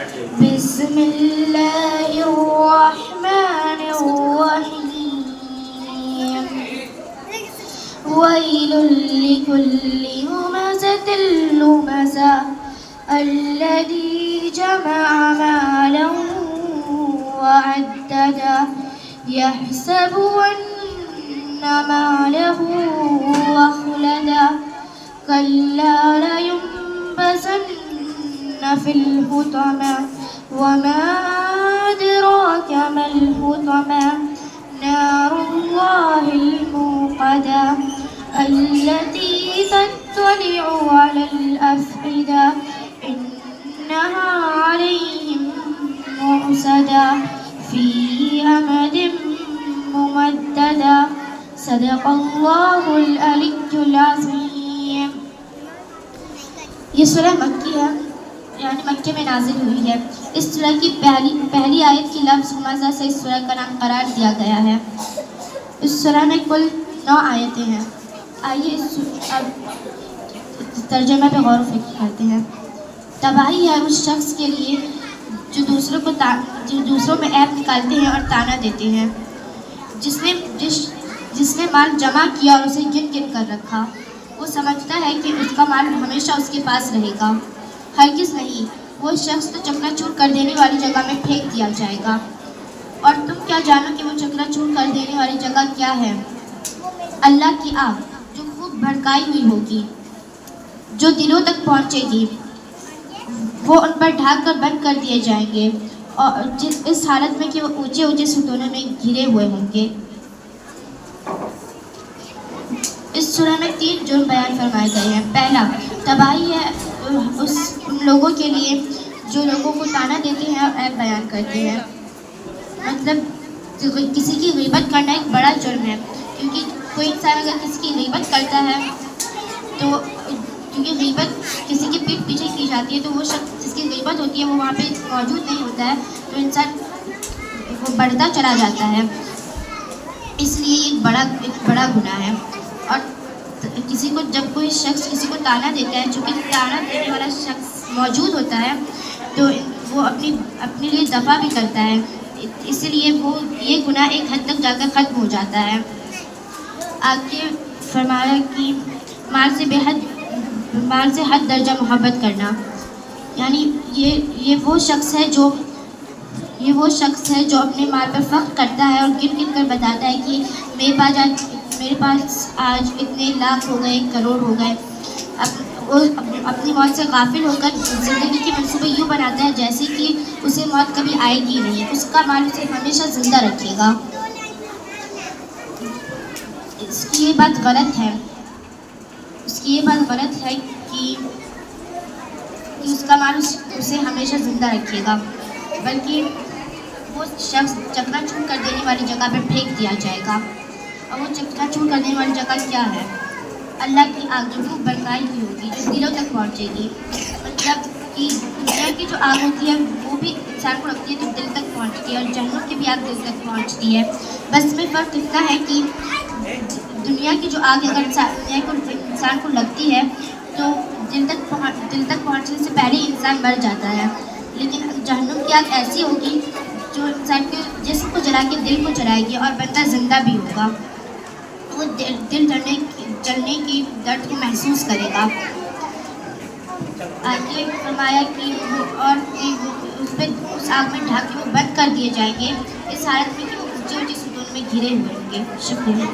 بسم اللہ الرحمن الرحیم ویل لکل ہمزۃ لمزہ الذی جمع مالا وعددہ یحسب ان مالہ اخلدہ کلا لینبذن فی الحطمہ وما أدراك ما الحطمہ نار اللہ الموقدہ التي تطلع على الأفئدة إنها عليهم مؤصدة في أمد ممددة صدق الله العلي العظيم. یہ سورہ مکی ہے، یعنی مکے میں نازل ہوئی ہے. اس سورہ کی پہلی آیت کی لفظ ہمزہ سے اس سورہ کا نام قرار دیا گیا ہے. اس سورہ میں کل 9 آیتیں ہیں. آئیے اب ترجمہ پہ غور و فکر کرتے ہیں. تباہی ہے اس شخص کے لیے جو دوسروں میں عیب نکالتے ہیں اور طعنہ دیتے ہیں. جس نے مال جمع کیا اور اسے گن گن کر رکھا، وہ سمجھتا ہے کہ اس کا مال ہمیشہ اس کے پاس رہے گا. ہرگز نہیں، وہ شخص تو چکنا چور کر دینے والی جگہ میں پھینک دیا جائے گا. اور تم کیا جانو کہ وہ چکنا چور کر دینے والی جگہ کیا ہے؟ اللہ کی آگ جو خوب بھڑکائی ہوئی ہوگی، جو دلوں تک پہنچے گی. وہ ان پر ڈھانک کر بند کر دیے جائیں گے اور اس حالت میں کہ وہ اونچے اونچے ستونوں میں گھرے ہوئے ہوں گے. اس سورہ میں 3 جرم بیان فرمائے گئے ہیں. پہلا، تباہی ہے ان لوگوں کے لیے جو لوگوں کو طعنہ دیتے ہیں اور عیب بیان کرتے ہیں. مطلب کسی کی غیبت کرنا ایک بڑا جرم ہے، کیونکہ کوئی انسان اگر کسی کی غیبت کرتا ہے تو کیونکہ غیبت کسی کی پیٹھ پیچھے کی جاتی ہے تو وہ شخص جس کی غیبت ہوتی ہے وہ وہاں پہ موجود نہیں ہوتا ہے، تو انسان وہ بڑھتا چلا جاتا ہے. اس لیے یہ ایک بڑا گناہ ہے. اور جب کوئی شخص کسی کو طعنہ دیتا ہے، چونکہ طعنہ دینے والا شخص موجود ہوتا ہے تو وہ اپنے لیے دفع بھی کرتا ہے، اس لیے یہ گناہ ایک حد تک جا کر ختم ہو جاتا ہے. آگے فرمایا کہ مال سے حد درجہ محبت کرنا، یعنی یہ وہ شخص ہے جو اپنے مال پر فخر کرتا ہے اور گن گن کر بتاتا ہے کہ میرے پاس آج اتنے لاکھ ہو گئے، کروڑ ہو گئے. وہ اپنی موت سے غافل ہو کر زندگی کے منصوبے یوں بناتا ہے جیسے کہ اسے موت کبھی آئے گی نہیں، اس کا مال اسے ہمیشہ زندہ رکھے گا. اس کی یہ بات غلط ہے کہ اس کا مال اسے ہمیشہ زندہ رکھے گا، بلکہ وہ شخص چکنا چور کر دینے والی جگہ پہ پھینک دیا جائے گا. اور وہ چکنا چور کر دینے والی جگہ کیا ہے؟ اللہ کی آگ جو خوب بھڑکائی ہوئی ہوگی، جو دلوں تک پہنچے گی. مطلب کہ دنیا کی جو آگ ہوتی ہے وہ بھی انسان کو لگتی ہے تو دل تک پہنچتی ہے، اور جہنم کی بھی آگ دل تک پہنچتی ہے. بس اس میں فرق اتنا ہے کہ دنیا کی جو آگ اگر انسان کو لگتی ہے تو دل تک پہنچنے سے پہلے ہی انسان مر جاتا ہے. لیکن جہنم کی آگ ایسی ہوگی جو انسان کے جسم کو جلا کے دل کو جلائے گی اور بندہ زندہ بھی ہوگا. وہ دل جلنے کی درد کو محسوس کرے گا. آگے فرمایا کہ اس آگ میں ڈھانک کے وہ بند کر دیے جائیں گے، اس حالت میں کہ وہ اونچے اونچے ستون میں گھرے ہوئے ہوں گے. شکریہ.